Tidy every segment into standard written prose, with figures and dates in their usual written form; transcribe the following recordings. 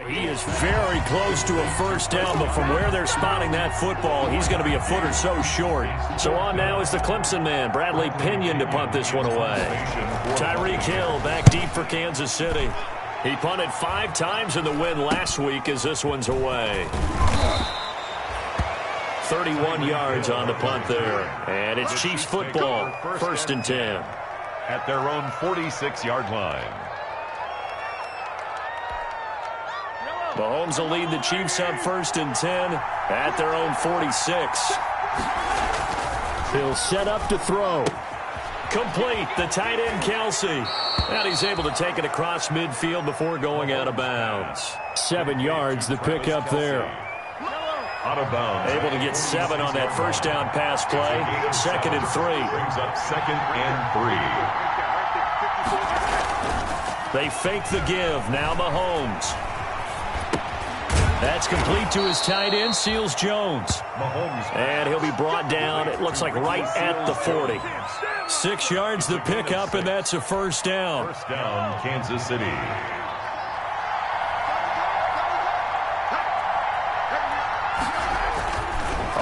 He is very close to a first down, but from where they're spotting that football, he's going to be a foot or so short. So on now is the Clemson man, Bradley Pinion, to punt this one away. Tyreek Hill back deep for Kansas City. He punted 5 times in the win last week as this one's away. 31 yards on the punt there. And it's Chiefs football, 1st and 10. At their own 46-yard line. Mahomes will lead the Chiefs up 1st and 10 at their own 46. He'll set up to throw. Complete, the tight end Kelsey. And he's able to take it across midfield before going out of bounds. 7 yards, the pickup there. Out of bounds. Able to get 7 on that first down pass play. 2nd and 3. Brings up 2nd and 3. They fake the give. Now Mahomes. That's complete to his tight end, Seals Jones. And he'll be brought down, it looks like right at the 40. 6 yards the pickup, and that's a first down. First down, Kansas City.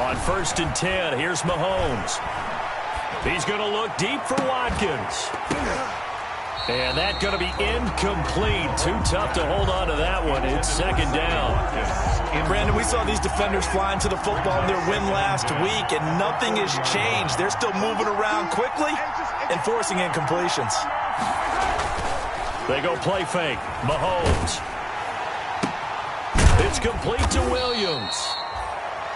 On 1st and 10, here's Mahomes. He's going to look deep for Watkins. And that's going to be incomplete. Too tough to hold on to that one. It's 2nd down. Brandon, we saw these defenders flying to the football in their win last week, and nothing has changed. They're still moving around quickly and forcing incompletions. They go play fake. Mahomes. It's complete to Williams.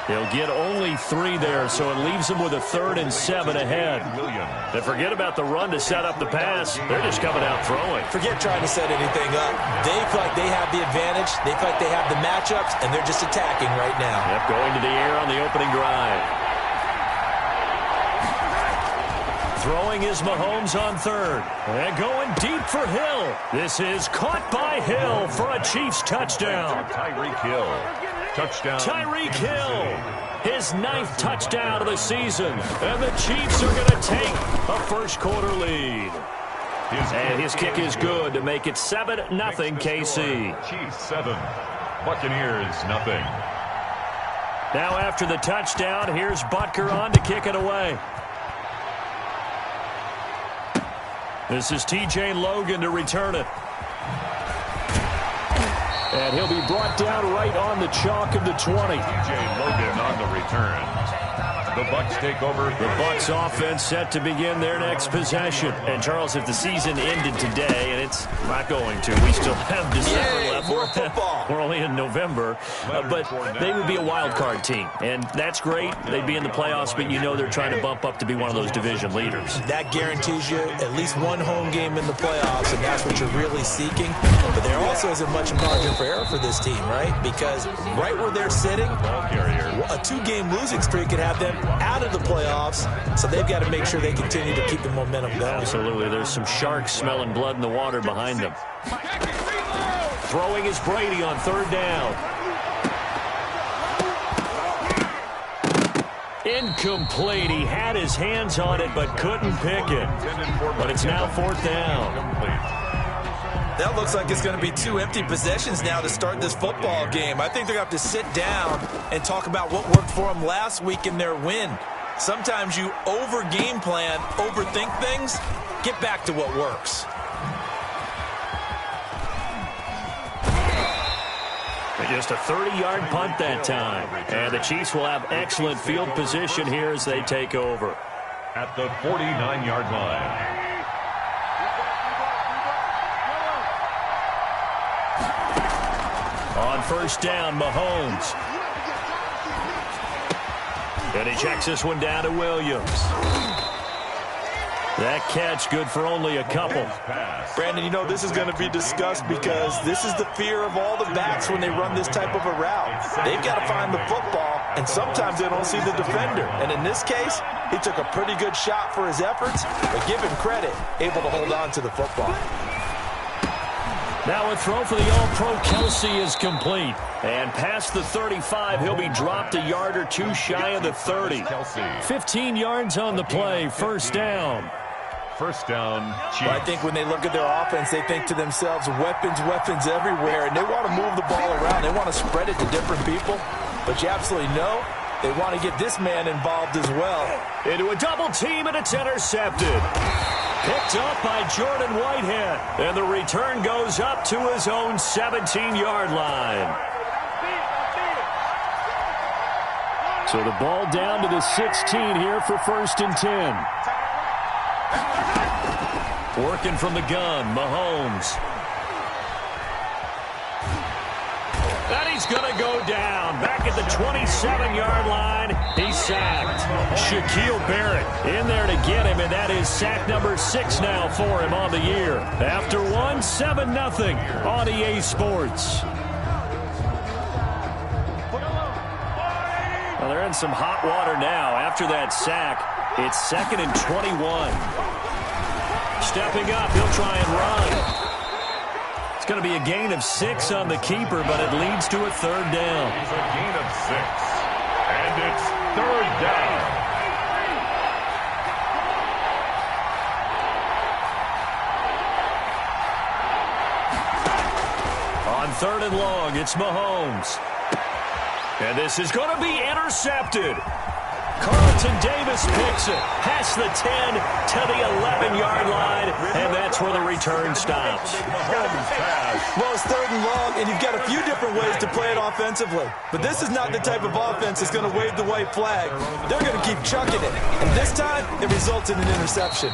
He'll get only 3 there, so it leaves him with a 3rd and 7 ahead. And forget about the run to set up the pass. They're just coming out throwing. Forget trying to set anything up. They feel like they have the advantage. They feel like they have the matchups, and they're just attacking right now. Yep, going to the air on the opening drive. Throwing is Mahomes on 3rd. And going deep for Hill. This is caught by Hill for a Chiefs touchdown. Tyreek Hill. Touchdown. Tyreek Hill, his 9th touchdown of the season. And the Chiefs are going to take a first-quarter lead. And his kick is good to make it 7-0 KC. Chiefs 7, Buccaneers 0. Now after the touchdown, here's Butker on to kick it away. This is T.J. Logan to return it. And he'll be brought down right on the chalk of the 20. T.J. Logan on the return. The Bucs take over. The Bucs offense set to begin their next possession. And, Charles, if the season ended today, and it's not going to, we still have December left. More football. We're only in November. But they would be a wild card team. And that's great. They'd be in the playoffs, but you know they're trying to bump up to be one of those division leaders. That guarantees you at least one home game in the playoffs, and that's what you're really seeking. But there also isn't much margin for error for this team, right? Because right where they're sitting, a 2-game losing streak could have them out of the playoffs, so they've got to make sure they continue to keep the momentum going. Absolutely. There's some sharks smelling blood in the water behind them. Throwing is Brady on 3rd down. Incomplete. He had his hands on it but couldn't pick it. But it's now 4th down. That looks like it's going to be 2 empty possessions now to start this football game. I think they're going to have to sit down and talk about what worked for them last week in their win. Sometimes you over-game plan, overthink things. Get back to what works. Just a 30-yard punt that time. And the Chiefs will have excellent field position here as they take over. At the 49-yard line. On 1st down, Mahomes. And he checks this one down to Williams. That catch good for only a couple. Brandon, you know this is going to be discussed because this is the fear of all the backs when they run this type of a route. They've got to find the football, and sometimes they don't see the defender. And in this case, he took a pretty good shot for his efforts, but give him credit, able to hold on to the football. Now a throw for the All-Pro Kelsey is complete. And past the 35, he'll be dropped a yard or two shy of the 30. 15 yards on the play, 1st down. First down, Chiefs. Well, I think when they look at their offense, they think to themselves, weapons, weapons everywhere, and they want to move the ball around. They want to spread it to different people, but you absolutely know they want to get this man involved as well. Into a double team, and it's intercepted. Picked up by Jordan Whitehead, and the return goes up to his own 17-yard line. So the ball down to the 16 here for 1st and 10. Working from the gun, Mahomes. And he's going to go down. Back at the 27-yard line, he's sacked. Shaquille Barrett in there to get him, and that is sack number 6 now for him on the year. After 7-0 on EA Sports. Well, they're in some hot water now. After that sack, it's 2nd and 21. Stepping up, he'll try and run. It's going to be a gain of 6 on the keeper, but it leads to a 3rd down. It's a gain of 6, and it's 3rd down. On 3rd and long, it's Mahomes. And this is going to be intercepted. Carlton Davis picks it past the 10 to the 11-yard line, and that's where the return stops. Well, it's 3rd and long, and you've got a few different ways to play it offensively. But this is not the type of offense that's going to wave the white flag. They're going to keep chucking it. And this time, it results in an interception.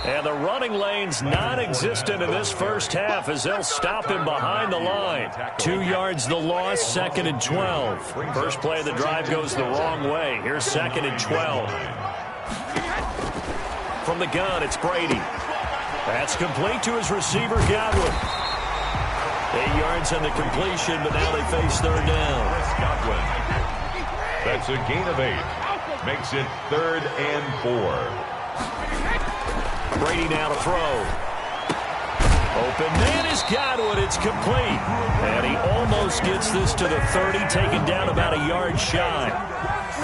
And the running lane's non-existent in this first half as they'll stop him behind the line. 2 yards the loss, 2nd and 12. First play of the drive goes the wrong way. Here's 2nd and 12. From the gun, it's Brady. That's complete to his receiver, Godwin. 8 yards on the completion, but now they face 3rd down. Godwin. That's a gain of 8. Makes it 3rd and 4. Brady now to throw. Open man is Godwin. It's complete. And he almost gets this to the 30, taken down about a yard shy.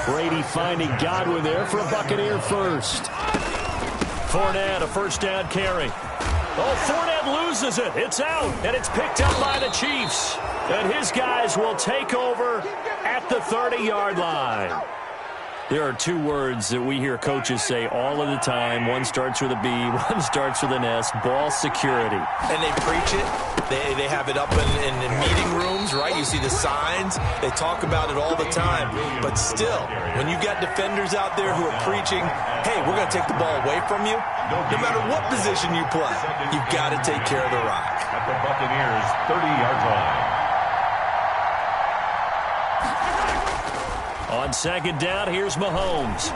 Brady finding Godwin there for a Buccaneer first. Fournette, a first down carry. Oh, Fournette loses it. It's out, and it's picked up by the Chiefs. And his guys will take over at the 30-yard line. There are 2 words that we hear coaches say all of the time. One starts with a B, one starts with an S, ball security. And they preach it. They have it up in meeting rooms, right? You see the signs. They talk about it all the time. But still, when you've got defenders out there who are preaching, hey, we're going to take the ball away from you, no matter what position you play, you've got to take care of the rock. At the Buccaneers' 30-yard line. On 2nd down, here's Mahomes.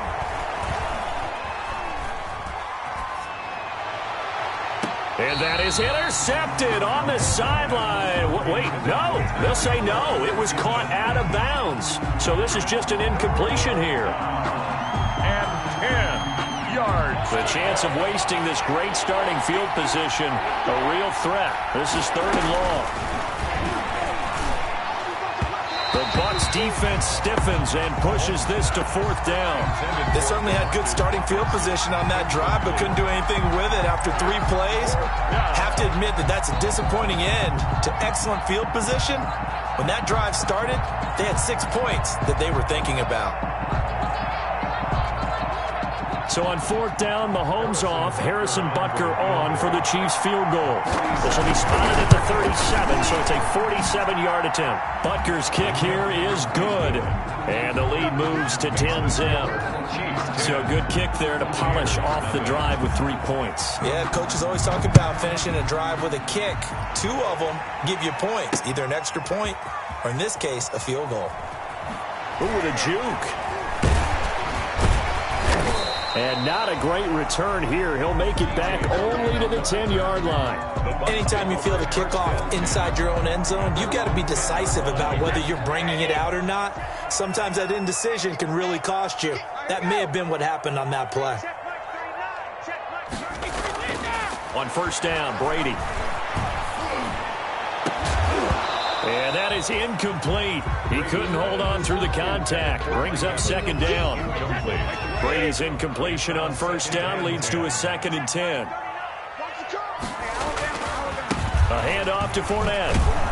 And that is intercepted on the sideline. Wait, no. They'll say no. It was caught out of bounds. So this is just an incompletion here. And 10 yards. The chance of wasting this great starting field position, a real threat. This is 3rd and long. The Bucs defense stiffens and pushes this to 4th down. They certainly had good starting field position on that drive, but couldn't do anything with it after 3 plays. Have to admit that that's a disappointing end to excellent field position. When that drive started, they had 6 points that they were thinking about. So on 4th down, Mahomes off, Harrison Butker on for the Chiefs field goal. This will be spotted at the 37, so it's a 47-yard attempt. Butker's kick here is good, and the lead moves to 10-0. So a good kick there to polish off the drive with 3 points. Yeah, coaches always talk about finishing a drive with a kick. 2 of them give you points, either an extra point or, in this case, a field goal. Ooh, the juke. And not a great return here. He'll make it back only to the 10-yard line. Anytime you feel the kickoff inside your own end zone, you've got to be decisive about whether you're bringing it out or not. Sometimes that indecision can really cost you. That may have been what happened on that play. On 1st down, Brady. And that is incomplete. He couldn't hold on through the contact. Brings up second down. Brady's incompletion on first down leads to a 2nd and 10. A handoff to Fournette.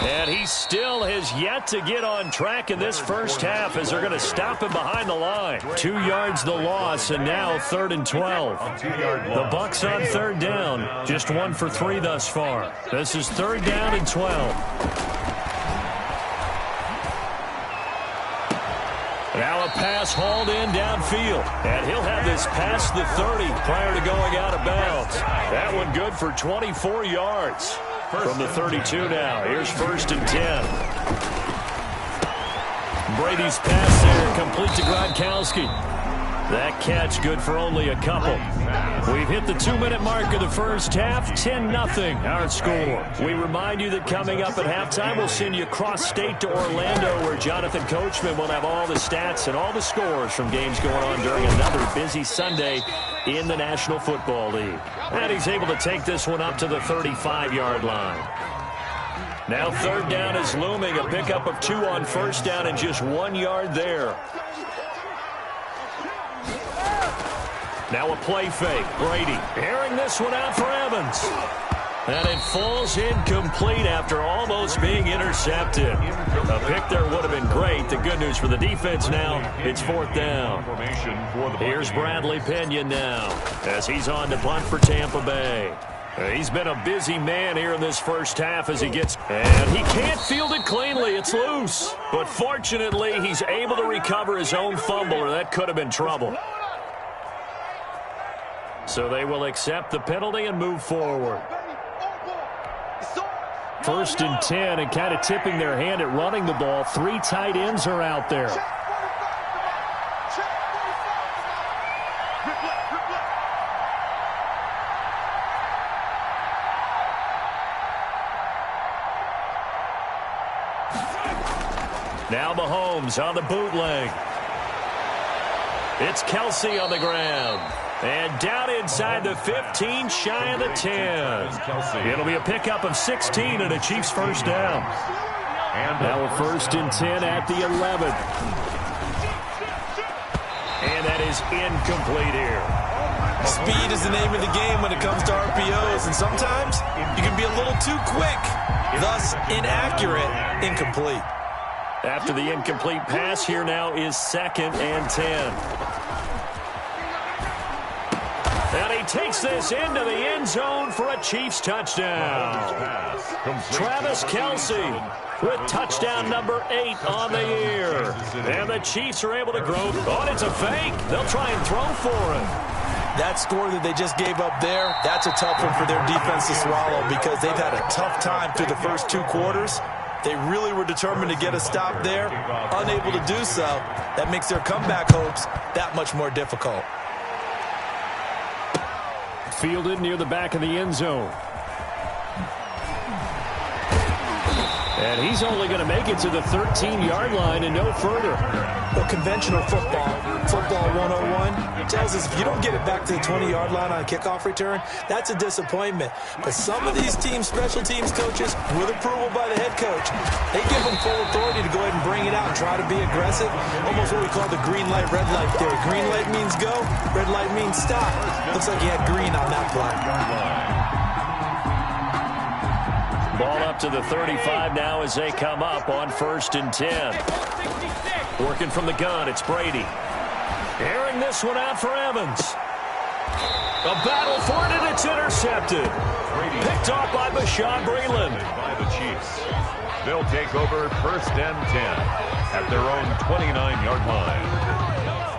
And he still has yet to get on track in this first half as they're going to stop him behind the line. 2 yards the loss, and now 3rd and 12. The Bucs on 3rd down. Just 1 for 3 thus far. This is 3rd down and 12. Now a pass hauled in downfield. And he'll have this past the 30 prior to going out of bounds. That one good for 24 yards. From the 32 now. Here's 1st and 10. Brady's pass there, complete to Gronkowski. That catch good for only a couple. We've hit the 2-minute mark of the first half. 10-0 our score. We remind you that coming up at halftime, we'll send you cross-state to Orlando, where Jonathan Coachman will have all the stats and all the scores from games going on during another busy Sunday in the National Football League. And he's able to take this one up to the 35-yard line. Now 3rd down is looming. A pickup of 2 on first down and just 1 yard there. Now a play fake. Brady airing this one out for Evans. And it falls incomplete after almost being intercepted. A pick there would have been great. The good news for the defense now, it's 4th down. Here's Bradley Pinion now as he's on to punt for Tampa Bay. He's been a busy man here in this first half as he gets, and he can't field it cleanly. It's loose. But fortunately, he's able to recover his own fumble, or that could have been trouble. So they will accept the penalty and move forward. 1st and 10, and kind of tipping their hand at running the ball. 3 tight ends are out there. Now Mahomes on the bootleg. It's Kelsey on the ground. And down inside the 15, shy of the 10. It'll be a pickup of 16 and a Chiefs first down. Now a 1st and 10 at the 11. And that is incomplete here. Speed is the name of the game when it comes to RPOs, and sometimes you can be a little too quick, thus inaccurate, incomplete. After the incomplete pass, here now is 2nd and 10. And he takes this into the end zone for a Chiefs touchdown. Travis Kelce with touchdown number 8 on the year. And the Chiefs are able to grow. Oh, it's a fake. They'll try and throw for it. That score that they just gave up there, that's a tough one for their defense to swallow because they've had a tough time through the first 2 quarters. They really were determined to get a stop there. Unable to do so, that makes their comeback hopes that much more difficult. Fielded near the back of the end zone. And he's only going to make it to the 13-yard line and no further. Well, conventional football 101, tells us if you don't get it back to the 20-yard line on a kickoff return, that's a disappointment. But some of these teams, special teams coaches, with approval by the head coach, they give them full authority to go ahead and bring it out and try to be aggressive. Almost what we call the green light, red light theory. Green light means go, red light means stop. Looks like he had green on that play. Ball up to the 35 now as they come up on 1st and 10. Working from the gun, it's Brady. Airing this one out for Evans. A battle for it, and it's intercepted. Picked off by Bashaud Breeland. By the Chiefs. They'll take over 1st and 10 at their own 29-yard line.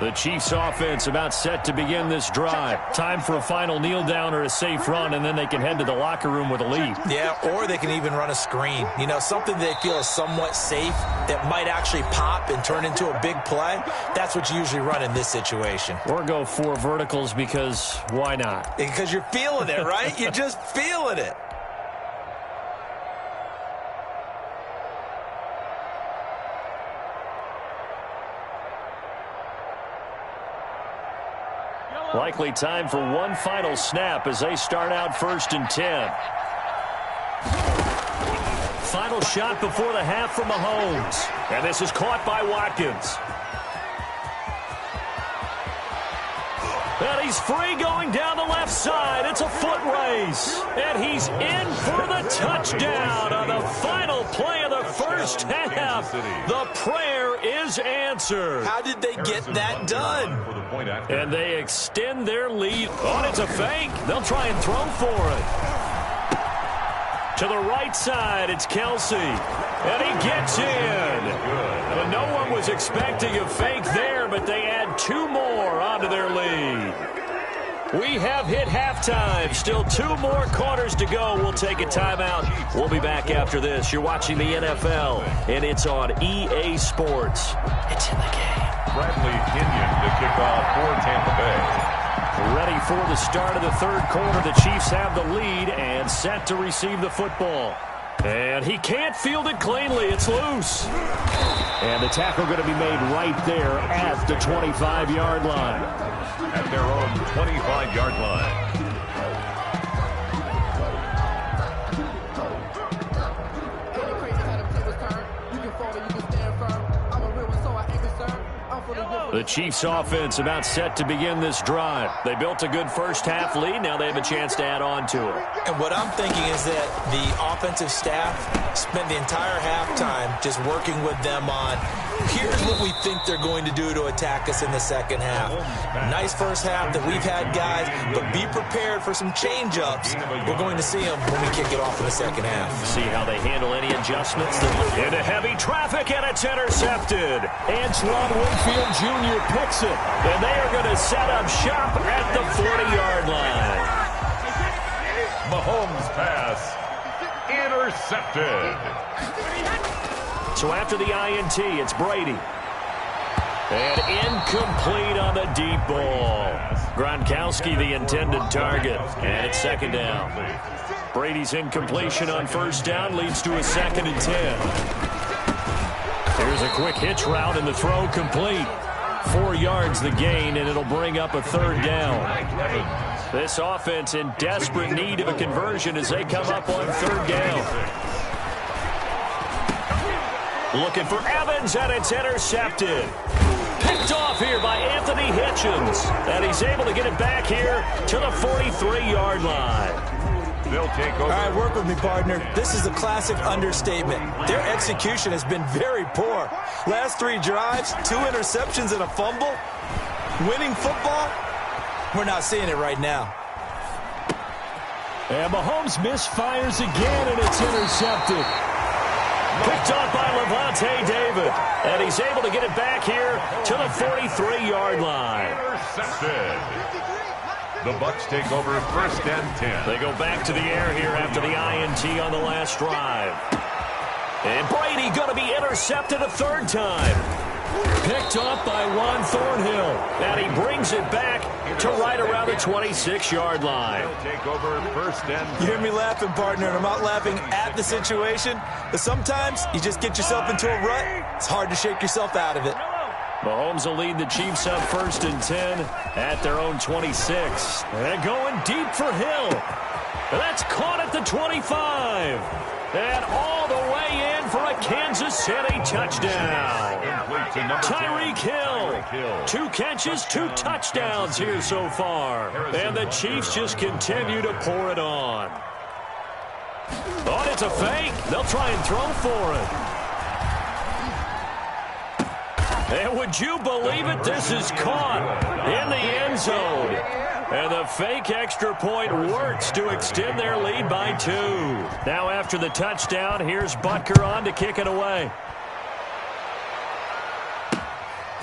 The Chiefs offense about set to begin this drive. Time for a final kneel down or a safe run, and then they can head to the locker room with a lead. Yeah, or they can even run a screen. You know, something they feel is somewhat safe that might actually pop and turn into a big play. That's what you usually run in this situation. Or go 4 verticals because why not? Because you're feeling it, right? You're just feeling it. Likely time for one final snap as they start out 1st and 10. final shot before the half from Mahomes. And this is caught by Watkins. And he's free going down the left side. It's a foot race. And he's in for the touchdown on the final play of the first half. The prayer is answered. How did they get that done? And they extend their lead. Oh, it's a fake. They'll try and throw for it. To the right side, it's Kelsey. And he gets in. And no one was expecting a fake there, but they add 2 more onto their lead. We have hit halftime. Still 2 more quarters to go. We'll take a timeout. We'll be back after this. You're watching the NFL, and it's on EA Sports. It's in the game. Bradley Kenyon to kick off for Tampa Bay. Ready for the start of the third quarter. The Chiefs have the lead and set to receive the football. And he can't field it cleanly. It's loose. And the tackle going to be made right there at the 25-yard line. At their own 25-yard line. The Chiefs offense about set to begin this drive. They built a good first half lead. Now they have a chance to add on to it. And what I'm thinking is that the offensive staff spent the entire halftime just working with them on, here's what we think they're going to do to attack us in the second half. Nice first half that we've had, guys, but be prepared for some change-ups. We're going to see them when we kick it off in the second half. See how they handle any adjustments. Into heavy traffic, and it's intercepted. Antoine Winfield Jr. picks it. And they are going to set up shop at the 40-yard line. Mahomes pass intercepted. So after the INT, it's Brady. And incomplete on the deep ball. Gronkowski, the intended target. And it's second down. Brady's incompletion on first down leads to a 2nd and 10. Here's a quick hitch route, and the throw complete. 4 yards the gain, and it'll bring up a 3rd down. This offense in desperate need of a conversion as they come up on 3rd down. Looking for Evans, and it's intercepted. Picked off here by Anthony Hitchens. And he's able to get it back here to the 43-yard line. They'll take over. All right, work with me, partner. This is a classic understatement. Their execution has been very poor. Last 3 drives, 2 interceptions and a fumble. Winning football, we're not seeing it right now. And Mahomes misfires again, and it's intercepted. Picked off by Levante David. And he's able to get it back here to the 43-yard line. Intercepted. The Bucs take over 1st and 10. They go back to the air here after the INT on the last drive. And Brady going to be intercepted a 3rd time. Picked off by Juan Thornhill. And he brings it back to right around the 26-yard line. They'll take over 1st and 10. You hear me laughing, partner, and I'm not laughing at the situation. But sometimes you just get yourself into a rut. It's hard to shake yourself out of it. Mahomes will lead the Chiefs up 1st and 10 at their own 26. And going deep for Hill. And that's caught at the 25. And all the way in for a Kansas City touchdown. Tyreek Hill. 2 catches, 2 touchdowns here so far. And the Chiefs just continue to pour it on. Oh, it's a fake. They'll try and throw for it. And would you believe it? This is caught in the end zone. And the fake extra point works to extend their lead by 2. Now after the touchdown, here's Butker on to kick it away.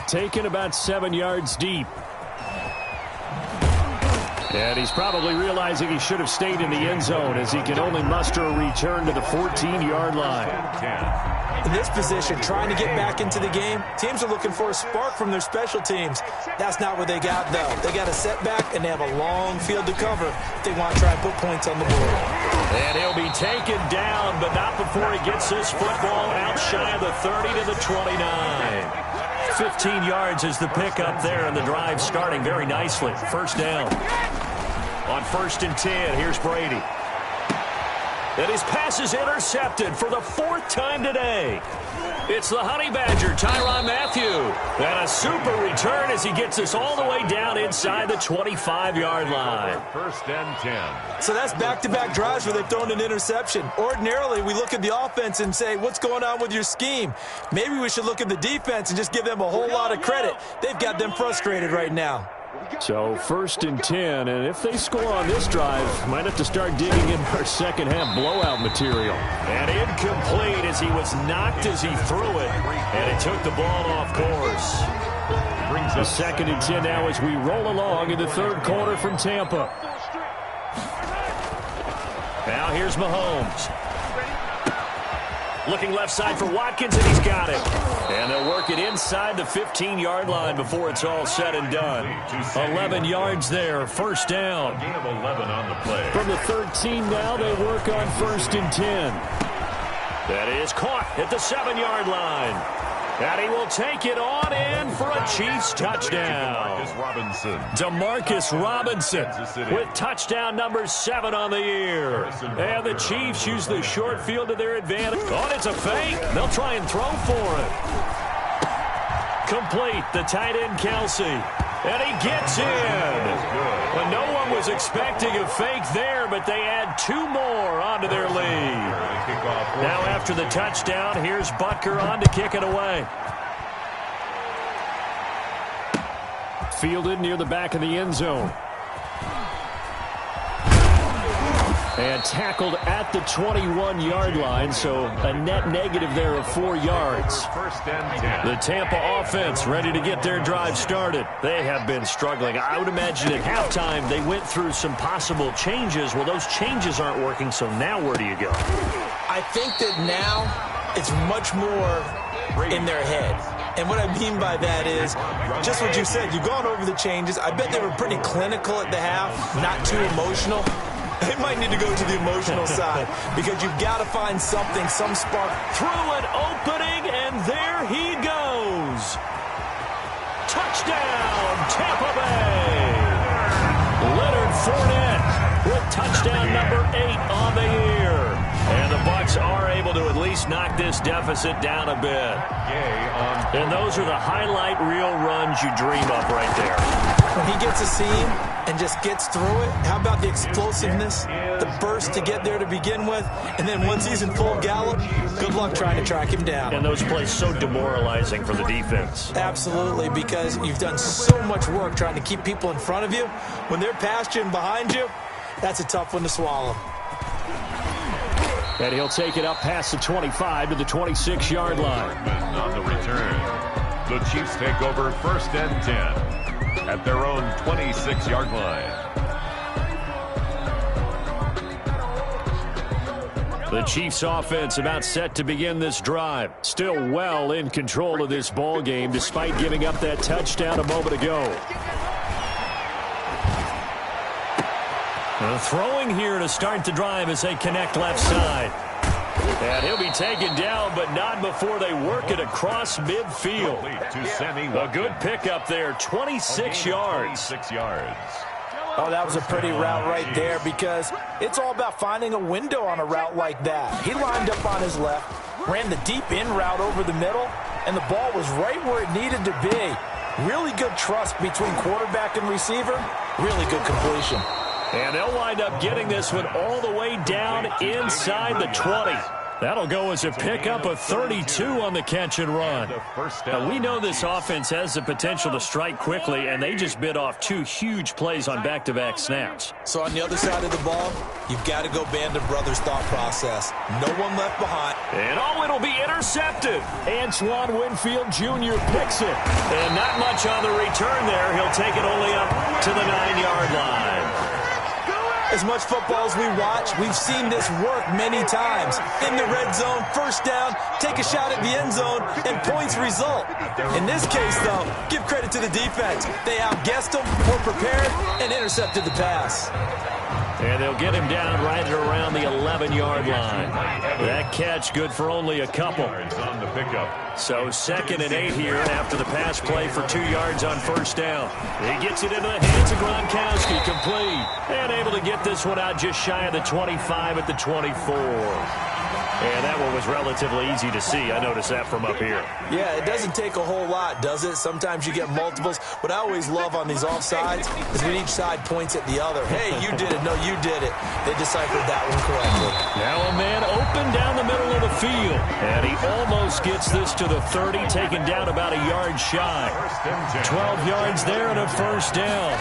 Taken about 7 yards deep. And he's probably realizing he should have stayed in the end zone as he can only muster a return to the 14-yard line. In this position, trying to get back into the game, teams are looking for a spark from their special teams. That's not what they got, though. They got a setback, and they have a long field to cover if they want to try and put points on the board. And he'll be taken down, but not before he gets this football out shy of the 30 to the 29. 15 yards is the pickup there, and the drive starting very nicely. 1st down. On 1st and 10, here's Brady. And his pass is intercepted for the 4th time today. It's the Honey Badger, Tyrann Mathieu. And a super return as he gets us all the way down inside the 25-yard line. 1st and 10. So that's back-to-back drives where they've thrown an interception. Ordinarily, we look at the offense and say, what's going on with your scheme? Maybe we should look at the defense and just give them a whole lot of credit. They've got them frustrated right now. So 1st and 10, and if they score on this drive, might have to start digging in our second-half blowout material. And incomplete as he was knocked as he threw it, and it took the ball off course. Brings us 2nd and 10 now as we roll along in the 3rd quarter from Tampa. Now here's Mahomes. Looking left side for Watkins, and he's got it. And they'll work it inside the 15-yard line before it's all said and done. 11 yards there, 1st down. Gain of 11 on the play. From the 13 now, they work on 1st and 10. That is caught at the 7-yard line. And he will take it on in for a Chiefs touchdown. Demarcus Robinson with touchdown number 7 on the year. And the Chiefs use the short field to their advantage. Oh, it's a fake. They'll try and throw for it. Complete, the tight end Kelsey. And he gets in. Well, no one was expecting a fake there, but they add 2 more onto their lead. Now after the touchdown, here's Butker on to kick it away. Fielded near the back of the end zone. And tackled at the 21-yard line, so a net negative there of 4 yards. 1st and 10. The Tampa offense ready to get their drive started. They have been struggling. I would imagine at halftime they went through some possible changes. Well, those changes aren't working, so now where do you go? I think that now it's much more in their head. And what I mean by that is just what you said. You've gone over the changes. I bet they were pretty clinical at the half, not too emotional. They might need to go to the emotional side because you've got to find something, some spark. Through an opening, and there he goes. Touchdown, Tampa Bay. Leonard Fournette with touchdown number 8 on the year. And the Bucs are able to at least knock this deficit down a bit. And those are the highlight reel runs you dream of right there. When he gets a seam and just gets through it, how about the explosiveness, the burst to get there to begin with, and then once he's in full gallop, good luck trying to track him down. And those plays so demoralizing for the defense. Absolutely, because you've done so much work trying to keep people in front of you. When they're past you and behind you, that's a tough one to swallow. And he'll take it up past the 25 to the 26-yard line. On the return, the Chiefs take over 1st and 10 at their own 26-yard line. The Chiefs offense about set to begin this drive. Still well in control of this ball game despite giving up that touchdown a moment ago. Throwing here to start the drive as they connect left side. And he'll be taken down, but not before they work it across midfield. A good pickup there, 26 yards. 26 yards. Oh, that was a pretty route right there because it's all about finding a window on a route like that. He lined up on his left, ran the deep in route over the middle, and the ball was right where it needed to be. Really good trust between quarterback and receiver. Really good completion. And they'll wind up getting this one all the way down inside the 20. That'll go as a pickup of 32 on the catch and run. Now, we know this offense has the potential to strike quickly, and they just bit off 2 huge plays on back-to-back snaps. So on the other side of the ball, you've got to go Band of Brothers thought process. No one left behind. And oh, it'll be intercepted. Antoine Winfield Jr. picks it. And not much on the return there. He'll take it only up to the 9-yard line. As much football as we watch, we've seen this work many times. In the red zone, 1st down, take a shot at the end zone, and points result. In this case, though, give credit to the defense. They outguessed them, were prepared, and intercepted the pass. And they'll get him down right at around the 11-yard line. That catch good for only a couple. So 2nd and 8 here after the pass play for 2 yards on first down. He gets it into the hands of Gronkowski, complete. And able to get this one out just shy of the 25 at the 24. And that one was relatively easy to see. I noticed that from up here. Yeah, it doesn't take a whole lot, does it? Sometimes you get multiples. What I always love on these offsides is when each side points at the other. Hey, you did it. No, you did it. They deciphered that one correctly. Now a man open down the middle of the field. And he almost gets this to the 30, taken down about a yard shy. 12 yards there and a first down.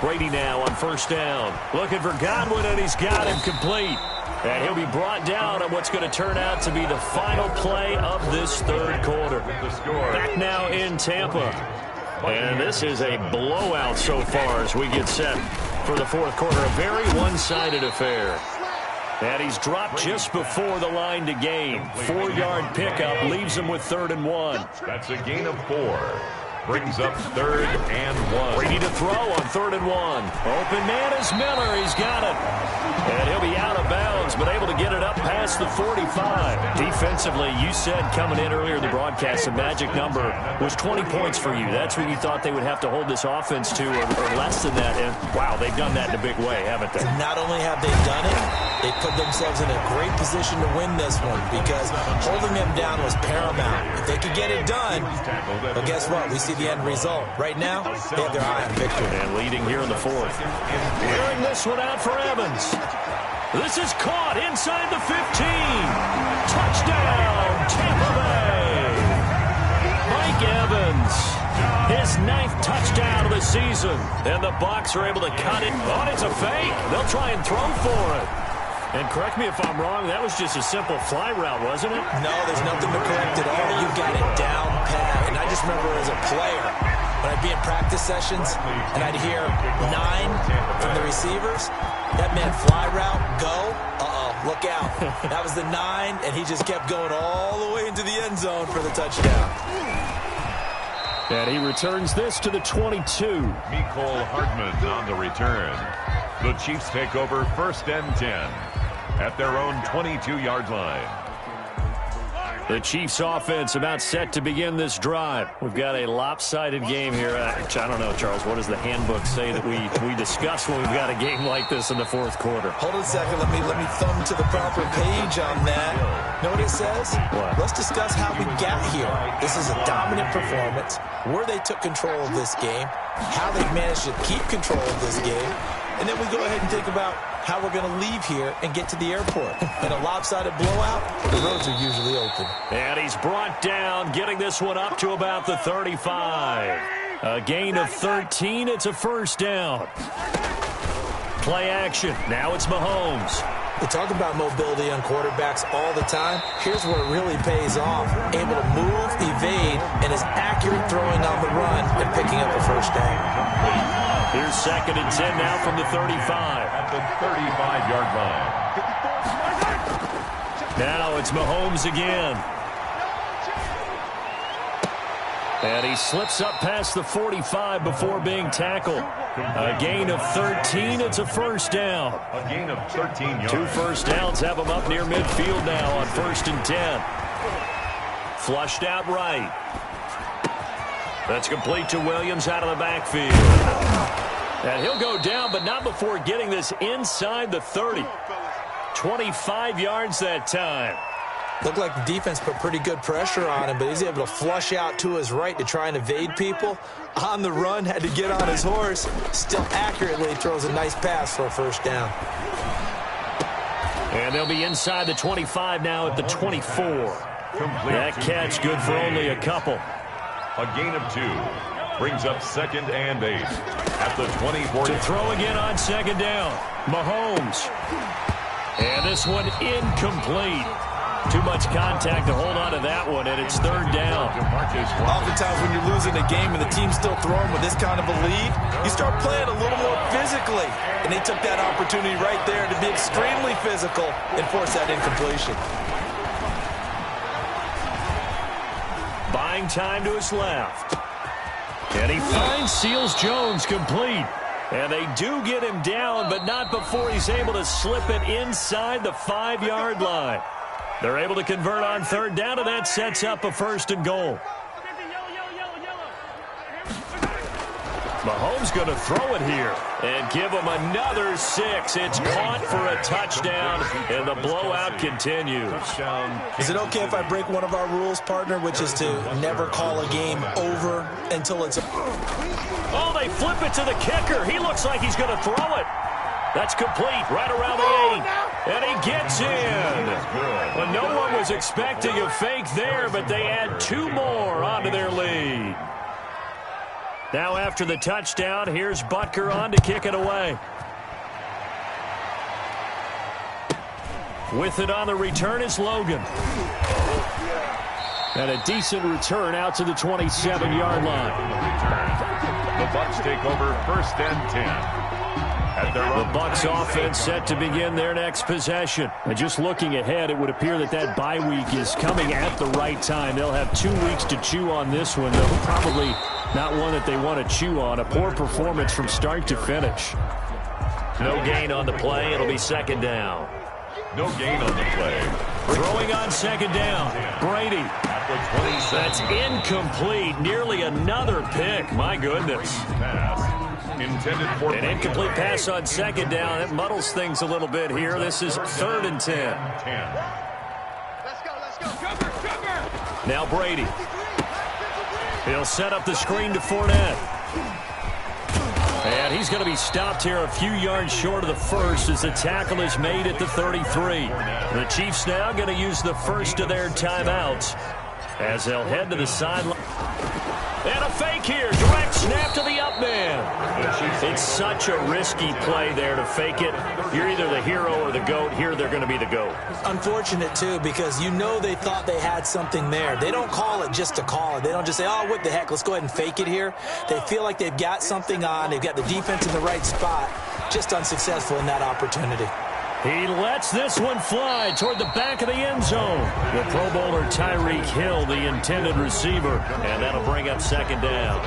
Brady now on first down. Looking for Godwin, and he's got him complete. And he'll be brought down on what's going to turn out to be the final play of this third quarter. Back now in Tampa. And this is a blowout so far as we get set for the fourth quarter. A very one-sided affair. And he's dropped just before the line to gain. 4-yard pickup leaves him with 3rd and 1. That's a gain of 4. Brings up 3rd and 1. Ready to throw on 3rd and 1. Open man is Miller. He's got it. And he'll be out of bounds, but able to get it up past the 45. Defensively, you said coming in earlier in the broadcast, the magic number was 20 points for you. That's what you thought they would have to hold this offense to, or less than that. And, wow, they've done that in a big way, haven't they? And not only have they done it, they put themselves in a great position to win this one because holding them down was paramount. If they could get it done, well, guess what? We see the end result. Right now, they have their eye on victory. And leading here in the fourth. Clearing this one out for Evans. This is caught inside the 15. Touchdown, Tampa Bay. Mike Evans, his 9th touchdown of the season. And the Bucs are able to cut it. Oh, it's a fake. They'll try and throw for it. And correct me if I'm wrong, that was just a simple fly route, wasn't it? No, there's nothing to correct at all. You got it down pat. And I just remember as a player, when I'd be in practice sessions and I'd hear 9 from the receivers, that meant fly route, go, look out. That was the 9, and he just kept going all the way into the end zone for the touchdown. And he returns this to the 22. Mecole Hardman on the return. The Chiefs take over 1st and 10 at their own 22-yard line. The Chiefs offense about set to begin this drive. We've got a lopsided game here. I don't know, Charles, what does the handbook say that we discuss when we've got a game like this in the fourth quarter? Hold on a second. Let me thumb to the proper page on that. Know what it says? What? Let's discuss how we got here. This is a dominant performance, where they took control of this game, how they've managed to keep control of this game, and then we go ahead and think about how we're going to leave here and get to the airport. In a lopsided blowout, the roads are usually open. And he's brought down, getting this one up to about the 35. A gain of 13. It's a first down. Play action. Now it's Mahomes. We talk about mobility on quarterbacks all the time. Here's where it really pays off. Able to move, evade, and is accurate throwing on the run and picking up a first down. Here's 2nd and 10 now from the 35. At the 35-yard line. Now it's Mahomes again. And he slips up past the 45 before being tackled. A gain of 13. It's a first down. A gain of 13 yards. 2 first downs have him up near midfield now on 1st and 10. Flushed out right. That's complete to Williams out of the backfield. And he'll go down, but not before getting this inside the 30. 25 yards that time. Looked like the defense put pretty good pressure on him, but he's able to flush out to his right to try and evade people. On the run, had to get on his horse. Still accurately throws a nice pass for a first down. And they'll be inside the 25 now at the 24. That catch good for only a couple. A gain of 2. Brings up 2nd and 8 at the 24. To throw again on 2nd down. Mahomes. And this one incomplete. Too much contact to hold on to that one, and it's 3rd down. Oftentimes when you're losing a game and the team's still throwing with this kind of a lead, you start playing a little more physically. And they took that opportunity right there to be extremely physical and force that incompletion. Buying time to his left. And he finds Seals Jones complete. And they do get him down, but not before he's able to slip it inside the 5-yard line. They're able to convert on third down, and that sets up a 1st and goal. Mahomes going to throw it here and give him another 6. It's caught for a touchdown, and the blowout continues. Is it okay if I break one of our rules, partner, which is to never call a game over until it's... Oh, they flip it to the kicker. He looks like he's going to throw it. That's complete right around the 8. And he gets in. Well, no one was expecting a fake there, but they add 2 more onto their lead. Now after the touchdown, here's Butker on to kick it away. With it on the return is Logan. And a decent return out to the 27-yard line. The Bucs take over 1st and 10. The Bucs offense set to begin their next possession. And just looking ahead, it would appear that bye week is coming at the right time. They'll have 2 weeks to chew on this one, though probably not one that they want to chew on. A poor performance from start to finish. No gain on the play. It'll be 2nd down. No gain on the play. Throwing on 2nd down. Brady. That's incomplete. Nearly another pick. My goodness. An incomplete pass on 2nd down. That muddles things a little bit here. This is 3rd and 10. Let's go. Cover. Now Brady. He'll set up the screen to Fournette. And he's going to be stopped here a few yards short of the 1st as the tackle is made at the 33. The Chiefs now going to use the first of their timeouts as they'll head to the sideline. And a fake here. Direct snap to the up man. It's such a risky play there to fake it. You're either the hero or the GOAT. Here they're going to be the GOAT. Unfortunate, too, because you know they thought they had something there. They don't call it just to call it. They don't just say, oh, what the heck, let's go ahead and fake it here. They feel like they've got something on. They've got the defense in the right spot. Just unsuccessful in that opportunity. He lets this one fly toward the back of the end zone. The Pro Bowler Tyreek Hill, the intended receiver, and that'll bring up 2nd down.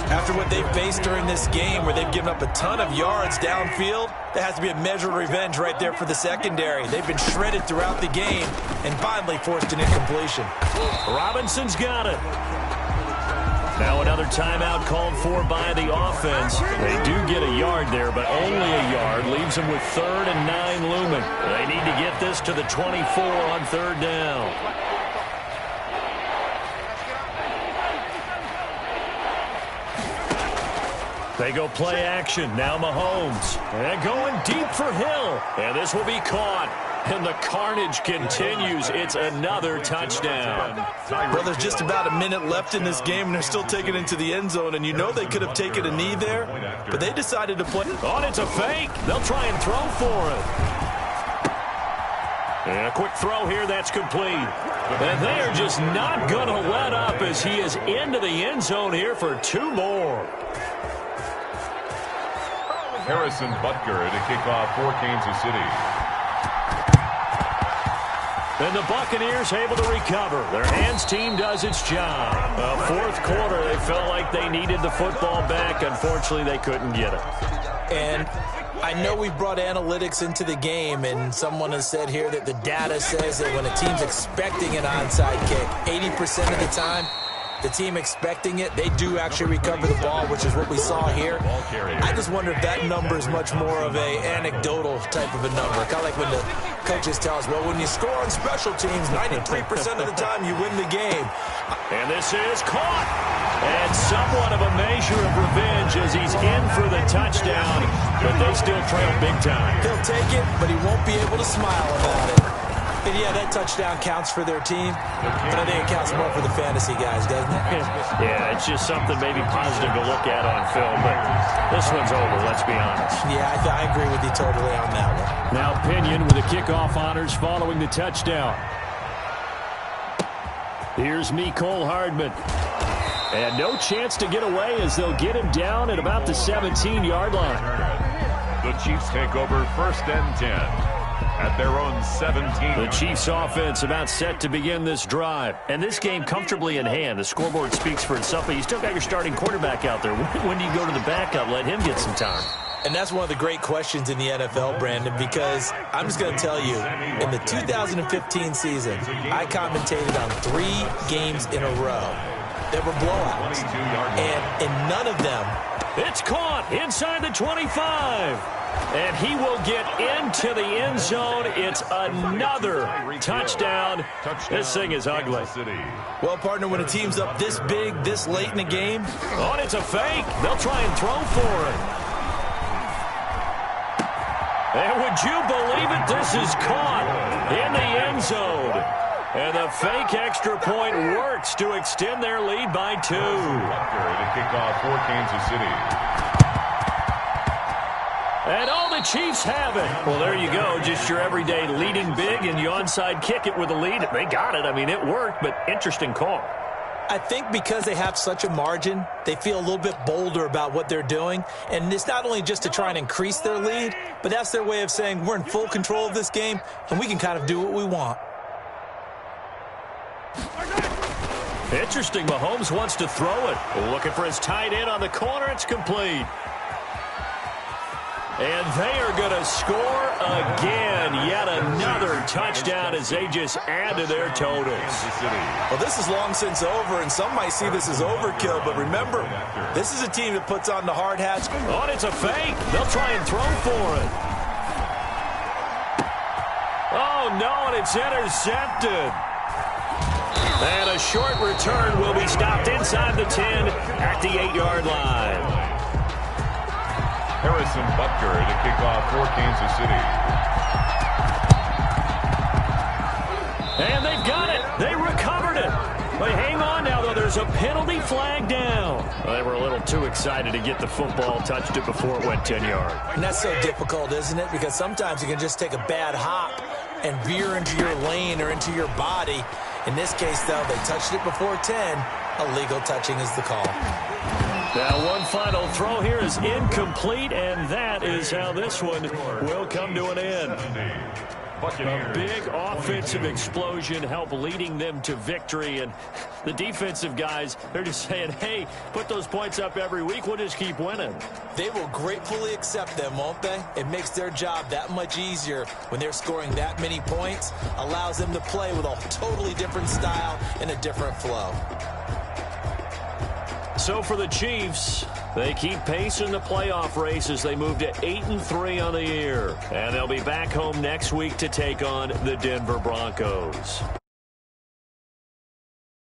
After what they've faced during this game where they've given up a ton of yards downfield, there has to be a measure of revenge right there for the secondary. They've been shredded throughout the game and finally forced an incompletion. Robinson's got it. Now another timeout called for by the offense. They do get a yard there, but only a yard. Leaves them with 3rd and 9 looming. They need to get this to the 24 on 3rd down. They go play action. Now Mahomes. And going deep for Hill. And this will be caught. And the carnage continues. It's another touchdown. Well, there's just about a minute left in this game, and they're still taking it into the end zone. And you know they could have taken a knee there, but they decided to play. Oh, and it's a fake. They'll try and throw for it. And a quick throw here. That's complete. And they are just not going to let up as he is into the end zone here for 2 more. Harrison Butker to kick off for Kansas City. And the Buccaneers able to recover. Their hands team does its job. 4th quarter, they felt like they needed the football back. Unfortunately, they couldn't get it. And I know we brought analytics into the game, and someone has said here that the data says that when a team's expecting an onside kick, 80% of the time, the team expecting it, they do actually recover the ball, which is what we saw here. I just wonder if that number is much more of a anecdotal type of a number. Kind of like when the coaches tell us, well, when you score on special teams, 93% of the time you win the game. And this is caught. And somewhat of a measure of revenge as he's in for the touchdown, but they still trail big time. He'll take it, but he won't be able to smile about it. And yeah, that touchdown counts for their team, but I think it counts more for the fantasy guys, doesn't it? Yeah, it's just something maybe positive to look at on film, but this one's over, let's be honest. Yeah, I agree with you totally on that one. Now Pinion with the kickoff honors following the touchdown. Here's Mecole Hardman. And no chance to get away as they'll get him down at about the 17-yard line. The Chiefs take over 1st and 10. at their own 17. The Chiefs offense about set to begin this drive. And this game comfortably in hand. The scoreboard speaks for itself, but you still got your starting quarterback out there. When do you go to the backup? Let him get some time. And that's one of the great questions in the NFL, Brandon, because I'm just going to tell you, in the 2015 season, I commentated on 3 games in a row that were blowouts. And in none of them, it's caught inside the 25. And he will get into the end zone. It's another touchdown. This thing is ugly. Well, partner, when a team's up this big, this late in the game. Oh, and it's a fake. They'll try and throw for it. And would you believe it? This is caught in the end zone. And the fake extra point works to extend their lead by 2. To kick off for Kansas City. And the Chiefs have it. Well, there you go. Just your everyday leading big, and you onside kick it with a lead. They got it. I mean, it worked, but interesting call. I think because they have such a margin, they feel a little bit bolder about what they're doing. And it's not only just to try and increase their lead, but that's their way of saying we're in full control of this game, and we can kind of do what we want. Interesting. Mahomes wants to throw it. Looking for his tight end on the corner. It's complete. And they are going to score again. Yet another touchdown as they just add to their totals. Well, this is long since over, and some might see this as overkill. But remember, this is a team that puts on the hard hats. Oh, and it's a fake. They'll try and throw for it. Oh, no, and it's intercepted. And a short return will be stopped inside the 10 at the 8-yard line. Harrison Butker to kick off for Kansas City. And they've got it. They recovered it. But hang on now, though. There's a penalty flag down. Well, they were a little too excited to get the football, touched it before it went 10 yards. And that's so difficult, isn't it? Because sometimes you can just take a bad hop and veer into your lane or into your body. In this case, though, they touched it before 10. Illegal touching is the call. Now, one final throw here is incomplete, and that is how this one will come to an end. A big offensive explosion helped leading them to victory, and the defensive guys, they're just saying, hey, put those points up every week, we'll just keep winning. They will gratefully accept them, won't they? It makes their job that much easier when they're scoring that many points, allows them to play with a totally different style and a different flow. So for the Chiefs, they keep pace in the playoff race as they move to 8-3 on the year. And they'll be back home next week to take on the Denver Broncos.